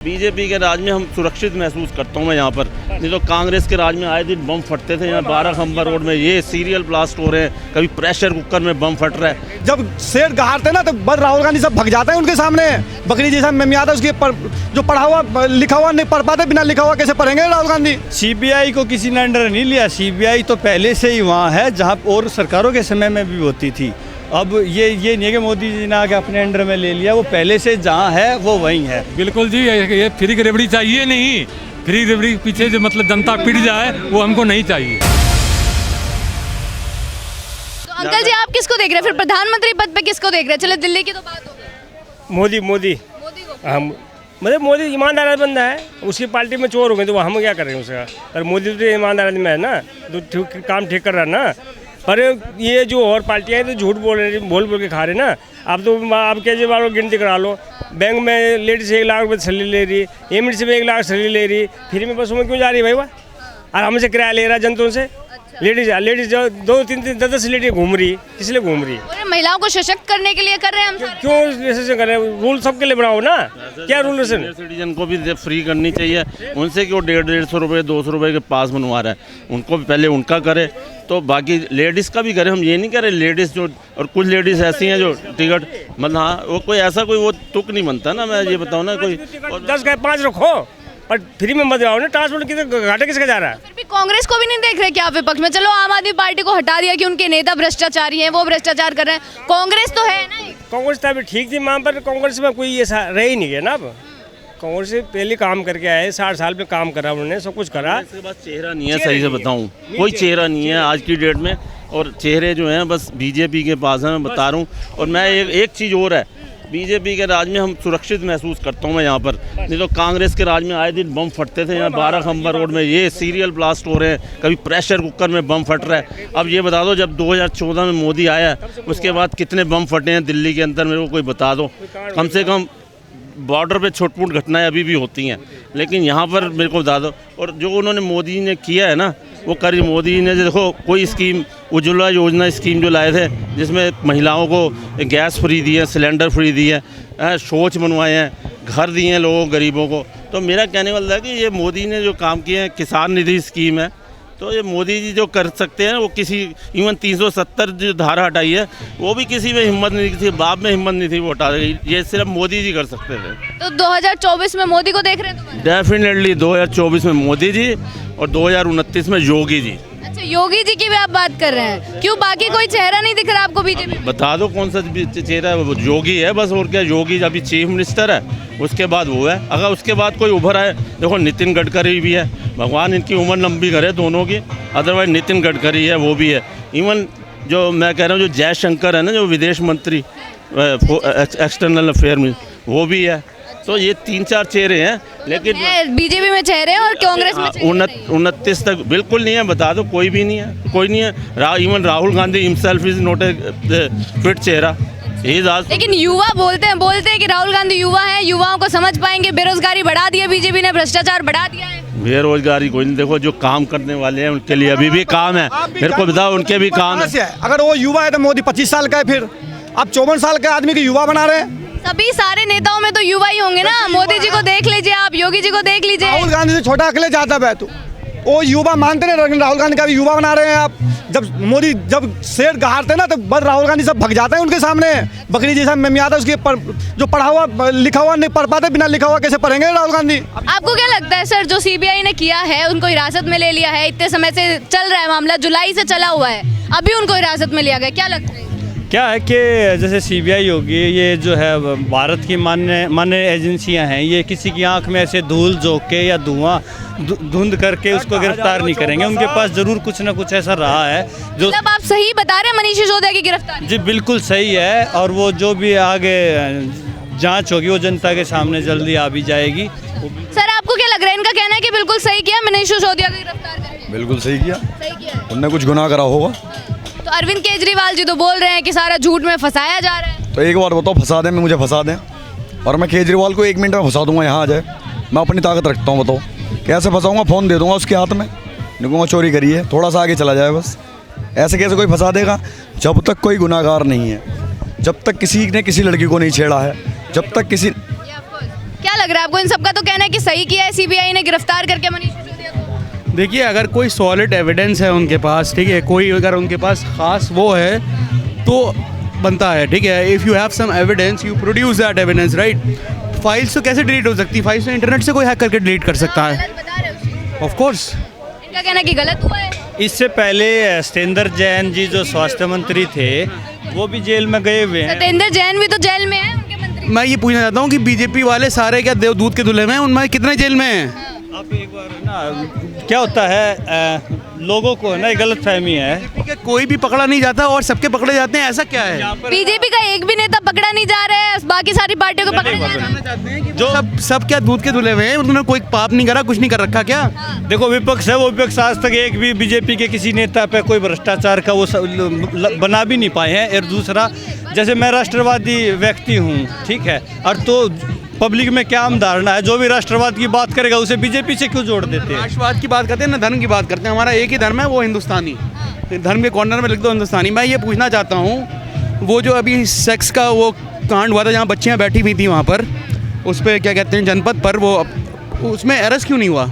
BJP के राज में हम सुरक्षित महसूस करता हूँ मैं यहाँ पर। नहीं तो कांग्रेस के राज में आए दिन बम फटते थे यहाँ 12 खंबा रोड में, ये सीरियल ब्लास्ट हो रहे हैं, कभी प्रेशर कुकर में बम फट रहा है। जब शेर गहारते ना तो बस राहुल गांधी सब भग जाते हैं उनके सामने। बकरी जैसा मेमियाता उसके जो पढ़ा हुआ लिखा हुआ नहीं पढ़ पाते, बिना लिखा हुआ कैसे पढ़ेंगे राहुल गांधी। सीबीआई को किसी ने अंडर नहीं लिया, सीबीआई तो पहले से ही वहाँ है जहाँ और सरकारों के समय में भी होती थी। अब ये नहीं है कि मोदी जी ने आके अपने अंडर में ले लिया, वो पहले से जहाँ है वो वहीं है। बिल्कुल जी, ये फ्री की रेवड़ी चाहिए नहीं, फ्री रेवड़ी पीछे जो मतलब जनता पिट जाए वो हमको नहीं चाहिए। तो अंकल जी आप किसको देख रहे हैं फिर प्रधानमंत्री पद पे, किसको देख रहे हैं? चले दिल्ली की तो बात हो गई, मोदी को हम मतलब मोदी ईमानदार बंदा है, उसकी पार्टी में चोर हो गए तो हम क्या कर रहे हैं उसका। पर मोदी तो ईमानदार आदमी है ना, तो काम ठीक कर रहा है ना। पर ये जो और पार्टियाँ हैं तो झूठ बोल के खा रहे ना। अब तो आप केजरीवाल को गिनती करा लो, बैंक में लेडीज 1 लाख रुपये सैलरी ले रही, एमडी से 1 लाख सैलरी ले रही, फ्री में बसों में क्यों जा रही है भाई? वह और हमसे किराया ले रहा है जनतों से। लेडीज जो 2-3 10 लेडीज घूम रही, किस लिए घूम रही? महिलाओं को सशक्त करने के लिए कर रहे हैं हम सारे। क्यों ऐसे कर रहे हैं? रूल सबके लिए बनाओ ना, क्या रूल? सिटीजन को भी फ्री करनी चाहिए, उनसे क्यों 150 रुपये 200 रुपये के पास बनवा रहा है? उनको पहले उनका करे तो बाकी लेडीज़ का भी करे। हम ये नहीं कह रहे लेडीज़ जो, और कुछ लेडीज़ ऐसी हैं जो टिकट मतलब हाँ वो कोई ऐसा कोई वो तुक नहीं बनता ना। मैं ये बताऊँ ना, कोई 10 का 5 रखो पर फ्री में मत आओ ना। ट्रांसपोर्ट कितने घाटे किसका जा रहा है? फिर भी कांग्रेस को भी नहीं देख रहे क्या विपक्ष में? चलो आम आदमी पार्टी को हटा दिया कि उनके नेता भ्रष्टाचारी हैं, वो भ्रष्टाचार कर रहे हैं, कांग्रेस तो है ना। कांग्रेस तो अभी ठीक थी वहाँ पर, कांग्रेस में कोई ऐसा रह ही नहीं है ना। अब कांग्रेस से पहले काम करके आए, 60 साल में काम करा उन्होंने, सब कुछ करा। इसके बाद चेहरा नहीं है, सही से बताऊँ कोई चेहरा नहीं है आज की डेट में, और चेहरे जो हैं बस बीजेपी के पास हैं, मैं बता रहा हूँ। और मैं एक चीज़ और है, बीजेपी के राज में हम सुरक्षित महसूस करता हूँ मैं यहाँ पर। नहीं तो कांग्रेस के राज में आए दिन बम फटते थे यहाँ 12 खंबा रोड में, ये सीरियल ब्लास्ट हो रहे हैं, कभी प्रेशर कुकर में बम फट रहा है। अब ये बता दो जब 2014 में मोदी आया उसके बाद कितने बम फटे हैं दिल्ली के अंदर, मेरे को कोई बता दो। कम से कम बॉर्डर पे छोट-मोट घटनाएं अभी भी होती हैं, लेकिन यहाँ पर मेरे को बता दो। और जो उन्होंने मोदी ने किया है ना, वो करी मोदी ने। देखो कोई स्कीम, उज्ज्वला योजना स्कीम जो लाए थे जिसमें महिलाओं को गैस फ्री दी है, सिलेंडर फ्री दी है, शौच बनवाए हैं, घर दिए हैं लोगों गरीबों को। तो मेरा कहने वाला है कि ये मोदी ने जो काम किए हैं, किसान निधि स्कीम है, तो ये मोदी जी जो कर सकते हैं वो किसी इवन 370 जो धारा हटाई है वो भी किसी में हिम्मत नहीं थी, बाप में हिम्मत नहीं थी वो हटा रही, ये सिर्फ मोदी जी कर सकते थे। तो 2024 में मोदी को देख रहे हैं? डेफिनेटली 2024 में मोदी जी और 2029 में योगी जी। अच्छा योगी जी की भी आप बात कर रहे हैं, क्यों बाकी कोई चेहरा नहीं दिख रहा आपको बीजेपी में? बता दो कौन सा चेहरा है? वो योगी है बस, और क्या। योगी अभी चीफ मिनिस्टर है, उसके बाद वो है। अगर उसके बाद कोई उभर आए, देखो नितिन गडकरी भी है, भगवान इनकी उम्र लंबी करे दोनों की, अदरवाइज नितिन गडकरी है, वो भी है। इवन जो मैं कह रहा हूँ जो जयशंकर है ना, जो विदेश मंत्री एक्सटर्नल अफेयर में, वो भी है। तो ये 3-4 चेहरे हैं, लेकिन बीजेपी में चेहरे हैं और कांग्रेस में 29 तक बिल्कुल नहीं है। बता दो कोई भी नहीं है, कोई नहीं है। Even Rahul Gandhi himself is not a fit चेहरा। लेकिन युवा बोलते हैं कि राहुल गांधी युवा हैं, युवाओं को समझ पाएंगे। बेरोजगारी बढ़ा दी है बीजेपी ने, भ्रष्टाचार बढ़ा दिया है। बेरोजगारी कोई नहीं, देखो जो काम करने वाले हैं उनके लिए अभी भी काम है। मेरे को बताओ उनके भी काम है। अगर वो युवा है तो मोदी 25 साल का है, फिर आप 54 साल के आदमी को युवा बना रहे हैं। सभी सारे नेताओं में तो युवा ही होंगे ना। मोदी जी को देख लीजिए आप, योगी जी को देख लीजिए। राहुल गांधी से छोटा अखिलेश यादव है, तो वो युवा मानते नहीं, लेकिन राहुल गांधी का भी युवा बना रहे हैं आप। जब शेर गहारते ना तो बस राहुल गांधी सब भग जाते हैं उनके सामने। बकरी जैसा मेमियाता उसके जो पढ़ा हुआ लिखा हुआ नहीं पढ़ पाते, बिना लिखा हुआ कैसे पढ़ेंगे राहुल गांधी? आपको क्या लगता है सर, जो सीबीआई ने किया है, उनको हिरासत में ले लिया है, इतने समय से चल रहा है मामला, जुलाई से चला हुआ है, अभी उनको हिरासत में लिया गया, क्या लगता है? क्या है कि जैसे सीबीआई होगी, ये जो है भारत की मान्य एजेंसियां हैं, ये किसी की आंख में ऐसे धूल झोंक के या धुआं धुंध करके उसको गिरफ्तार नहीं करेंगे। उनके पास जरूर कुछ ना कुछ ऐसा रहा है जो। मतलब आप सही बता रहे हैं मनीष सिसोदिया की गिरफ्तारी? जी बिल्कुल सही है, और वो जो भी आगे जांच होगी वो जनता के सामने जल्दी आ भी जाएगी। सर आपको क्या लग रहा है, इनका कहना है कि बिल्कुल सही किया मनीष सिसोदिया को गिरफ्तार करके? बिल्कुल सही किया, सही किया। उनने कुछ गुनाह करा होगा। तो अरविंद केजरीवाल जी तो बोल रहे हैं कि सारा झूठ में फंसाया जा रहा है। तो एक बार बताओ, फंसा दें, मुझे फंसा दें और मैं केजरीवाल को 1 मिनट में फंसा दूंगा, यहाँ आ जाए। मैं अपनी ताकत रखता हूँ, बताओ कैसे फंसाऊंगा? फ़ोन दे दूंगा उसके हाथ में, निकूंगा चोरी करी है, थोड़ा सा आगे चला जाए बस। ऐसे कैसे कोई फंसा देगा? जब तक कोई गुनाहगार नहीं है, जब तक किसी ने किसी लड़की को नहीं छेड़ा है, जब तक किसी क्या लग रहा है आपको? इन सबका तो कहना है कि सही किया है सीबीआई ने गिरफ्तार करके मनीष सिसोदिया को। देखिए, अगर कोई सॉलिड एविडेंस है उनके पास, ठीक है, कोई अगर उनके पास खास वो है तो बनता है, ठीक है। If you have some evidence you produce that evidence, right. Files तो कैसे डिलीट हो सकती है? फाइल्स तो इंटरनेट से कोई हैक करके डिलीट कर सकता है, गलत बता रहे हो उस चीज़ को। Of course. इनका कहना है कि गलत हुआ है। इससे पहले सत्येंद्र जैन जी जो स्वास्थ्य मंत्री थे वो भी जेल में गए हुए हैं। सत्येंद्र जैन भी तो जेल में है, उनके मंत्री। मैं ये पूछना चाहता हूँ कि बीजेपी वाले सारे क्या देव दूध के धुले में हैं? उनमें कितने जेल में हैं? आप एक बार ना, क्या होता है लोगों को ना गलत फहमी है ठीक है, कोई भी पकड़ा नहीं जाता और सबके पकड़े जाते हैं, ऐसा क्या है? बीजेपी का एक भी नेता पकड़ा नहीं जा रहा है, बाकी सारी पार्टियों को पकड़े जा रहे हैं। जो सब क्या दूध के धुले हुए हैं? उन्होंने कोई पाप नहीं करा, कुछ नहीं कर रखा क्या? देखो, विपक्ष है, वो विपक्ष आज तक एक भी बीजेपी के किसी नेता पे कोई भ्रष्टाचार का वो बना भी नहीं पाए हैं। और दूसरा, जैसे मैं राष्ट्रवादी व्यक्ति हूँ, ठीक है, और तो पब्लिक में क्या आम धारणा है, जो भी राष्ट्रवाद की बात करेगा उसे बीजेपी से क्यों जोड़ देते हैं? राष्ट्रवाद की बात करते हैं ना, धर्म की बात करते हैं। हमारा एक ही धर्म है, वो हिंदुस्तानी। धर्म के कॉर्नर में लिख दो हिंदुस्तानी। मैं ये पूछना चाहता हूँ, वो जो अभी सेक्स का वो कांड हुआ था जहाँ बच्चियाँ बैठी हुई थी वहाँ पर, उस पर क्या कहते हैं जनपद पर, वो उसमें अरेस्ट क्यों नहीं हुआ?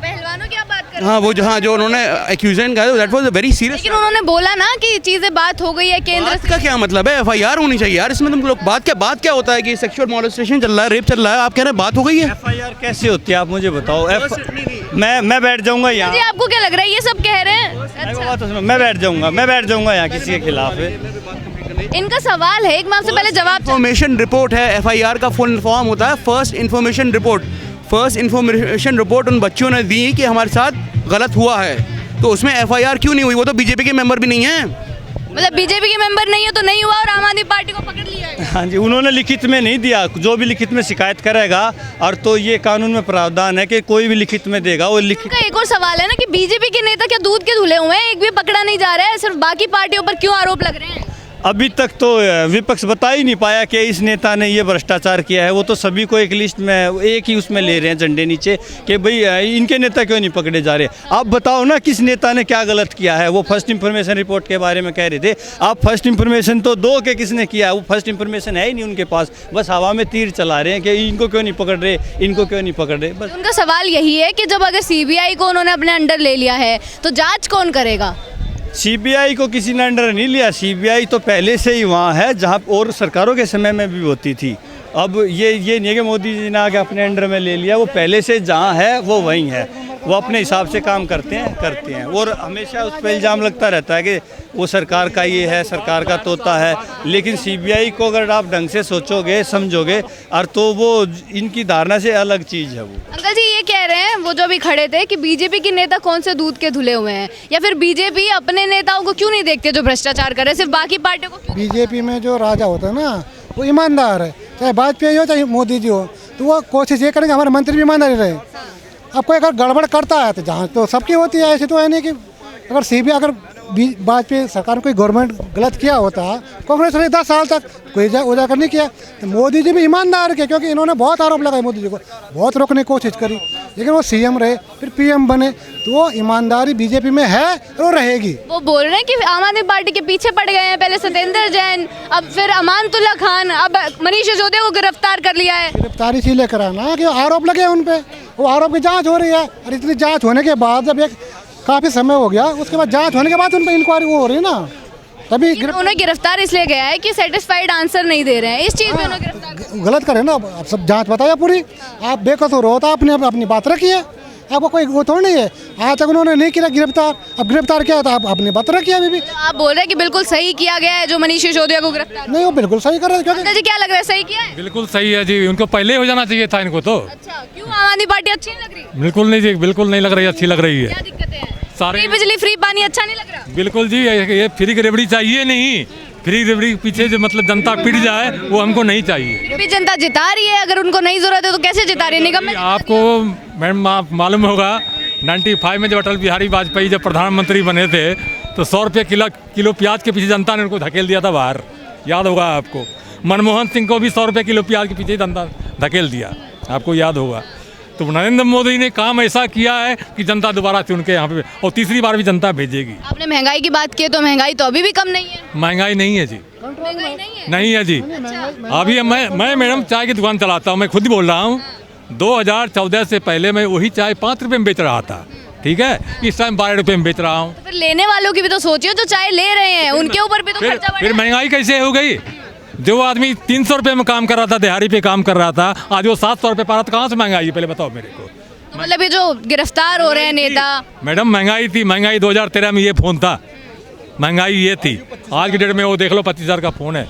पहलवानों की आप बात कर रहे हैं? हाँ, वो जहाँ जो उन्होंने एक्यूजेंट कहा, that was a very serious. लेकिन उन्होंने बोला ना कि चीजें बात हो गई है केंद्र बात का क्या मतलब है? एफआईआर होनी चाहिए यार इसमें। तुम लोग बात क्या होता है कि सेक्सुअल मोलेस्टेशन चल रहा है, रेप चल रहा है, आप कह रहे हैं बात हो गई है? एफआईआर कैसे होती है आप मुझे बताओ। मैं बैठ जाऊंगा जी, यहाँ। आपको क्या लग रहा है ये सब कह रहे हैं? अच्छा। मैं बैठ जाऊंगा यहाँ किसी के खिलाफ है। इनका सवाल है, एक माह से पहले जवाब चाहिए। इन्फॉर्मेशन रिपोर्ट है, एफआईआर का फुल फॉर्म होता है first information report. First information report उन बच्चों ने दी कि हमारे साथ गलत हुआ है, तो उसमें एफआईआर क्यों नहीं हुई? वो तो बीजेपी के मेंबर भी नहीं है। मतलब बीजेपी के मेंबर नहीं है तो नहीं हुआ, और आम आदमी पार्टी को पकड़ लिया है। हाँ जी, उन्होंने लिखित में नहीं दिया। जो भी लिखित में शिकायत करेगा, और तो ये कानून में प्रावधान है कि कोई भी लिखित में देगा वो लिखित। उनका एक और सवाल है ना कि बीजेपी के नेता क्या दूध के धुले हुए हैं? एक भी पकड़ा नहीं जा रहा है, सिर्फ बाकी पार्टियों पर क्यों आरोप लग रहे हैं? अभी तक तो विपक्ष बता ही नहीं पाया कि इस नेता ने ये भ्रष्टाचार किया है। वो तो सभी को एक लिस्ट में, एक ही उसमें ले रहे हैं झंडे नीचे कि भाई इनके नेता क्यों नहीं पकड़े जा रहे। आप बताओ ना किस नेता ने क्या गलत किया है। वो फर्स्ट इंफॉर्मेशन रिपोर्ट के बारे में कह रहे थे, आप फर्स्ट इंफॉर्मेशन तो दो कि किसने किया है। वो फर्स्ट इंफॉर्मेशन है ही नहीं उनके पास, बस हवा में तीर चला रहे हैं कि इनको क्यों नहीं पकड़ रहे, इनको क्यों नहीं पकड़ रहे। बस उनका सवाल यही है कि जब अगर सीबीआई को उन्होंने अपने अंडर ले लिया है तो जांच कौन करेगा? सीबीआई को किसी ने अंडर नहीं लिया। सीबीआई तो पहले से ही वहाँ है जहाँ और सरकारों के समय में भी होती थी। अब ये नहीं है कि मोदी जी ने आके अपने अंडर में ले लिया। वो पहले से जहाँ है वो वहीं है, वो अपने हिसाब से काम करते हैं। और हमेशा उस पर इल्ज़ाम लगता रहता है कि वो सरकार का ये है, सरकार का तोता है। लेकिन सीबीआई को अगर आप ढंग से सोचोगे, समझोगे, और तो वो इनकी धारणा से अलग चीज़ है। वो अंकल जी ये कह रहे हैं, वो जो अभी खड़े थे, कि बीजेपी के नेता कौन से दूध के धुले हुए हैं, या फिर बीजेपी अपने नेताओं को क्यों नहीं देखते जो भ्रष्टाचार कर रहे हैं, सिर्फ बाकी पार्टियों को क्यों? बीजेपी में जो राजा होता है ना, वो ईमानदार है। चाहे वाजपेयी हो चाहे मोदी जी हो, तो वो कोशिश ये करेंगे हमारे मंत्री भी ईमानदारी रहे। अब कोई अगर गड़बड़ करता है तो जांच तो सबकी होती है। ऐसे तो है नहीं कि अगर सीबीआई, अगर वाजपेयी सरकार में कोई गवर्नमेंट गलत किया होता, कांग्रेस ने 10 साल तक कोई उजागर नहीं किया, तो मोदी जी भी ईमानदार के, क्योंकि इन्होंने बहुत आरोप लगाए मोदी जी को, बहुत रोकने की कोशिश करी, लेकिन वो सीएम रहे, फिर पीएम बने, तो वो ईमानदारी बीजेपी में है और रहेगी। वो बोल रहे हैं कि आम आदमी पार्टी के पीछे पड़ गए हैं, पहले सत्येंद्र जैन, अब फिर अमानतुल्लाह खान, अब मनीष सिसोदिया को गिरफ्तार कर लिया है। गिरफ्तारी इसीलिए कराना कि आरोप लगे उन पे, वो आरोप की जांच हो रही है। और इतनी जांच होने के बाद, जब एक काफ़ी समय हो गया, उसके बाद जांच होने के बाद उन पर इंक्वायरी वो हो रही है ना, तभी उन्हें गिरफ्तार इसलिए गया है कि सेटिस्फाइड आंसर नहीं दे रहे हैं, इस चीज़ में उन्हें गिरफ्तार। गलत करें ना, अब सब जांच बताया पूरी। आप बेकसूर हो तो आपने अपनी बात रखी है, आपको कोई वो थोड़ी नहीं है। आज तक उन्होंने नहीं किया गिरफ्तार, अब गिरफ्तार किया तो आप अपनी बात रखी है। अभी भी आप बोल रहे हैं कि बिल्कुल सही किया गया है जो मनीष सिसोदिया को गिरफ्तार। नहीं, वो बिल्कुल सही कर रहे हैं। क्योंकि अंकल जी क्या लग रहा है, सही किया है? बिल्कुल सही है जी, उनको पहले हो जाना चाहिए था इनको तो। अच्छा, क्यों आम आदमी पार्टी अच्छी नहीं लग रही? बिल्कुल नहीं जी, बिल्कुल नहीं लग रही, अच्छी लग रही है। क्या दिक्कतें हैं? सारे फ्री बिजली, फ्री पानी अच्छा नहीं लग रहा? बिल्कुल जी, ये फ्री की रेवड़ी चाहिए नहीं। फ्री रेवड़ी के पीछे जो मतलब जनता पिट जाए वो हमको नहीं चाहिए। फिर भी जनता जिता रही है, अगर उनको नहीं जरूरत है तो कैसे जिता रही है? निगम में आपको मैडम आप मालूम होगा 95 में जब अटल बिहारी वाजपेयी जब प्रधानमंत्री बने थे तो 100 रुपये किलो प्याज के पीछे जनता ने उनको धकेल दिया था बाहर, याद होगा आपको। मनमोहन सिंह को भी 100 रुपये किलो प्याज के पीछे जनता धकेल दिया, आपको याद होगा। तो नरेंद्र मोदी ने काम ऐसा किया है कि जनता दोबारा चुन के यहाँ पे और तीसरी बार भी जनता भेजेगी। आपने महंगाई की बात की तो महंगाई तो अभी भी कम नहीं है। महंगाई नहीं है जी, महंगाई नहीं है। नहीं है जी। अभी मैं मैडम चाय की दुकान चलाता हूँ, मैं खुद ही बोल रहा हूँ। 2014 से पहले मैं वही चाय 5 रुपये में बेच रहा था, ठीक है, इस टाइम 12 रुपये में बेच रहा हूँ। तो फिर लेने वालों की भी तो सोचिए, जो चाय ले रहे हैं उनके ऊपर भी तो खर्चा बढ़ा फिर है। महंगाई कैसे हो गई? जो आदमी 300 रुपये में काम कर रहा था, दिहाड़ी पे काम कर रहा था, आज वो 700 रुपये पा रहा था। कहाँ से महंगाई है पहले बताओ मेरे को। तो मतलब ये जो गिरफ्तार हो रहे हैं नेता, मैडम महंगाई थी, महंगाई 2013 में ये फ़ोन था, महंगाई ये थी। आज की डेट में वो देख लो 25,000 का फ़ोन है।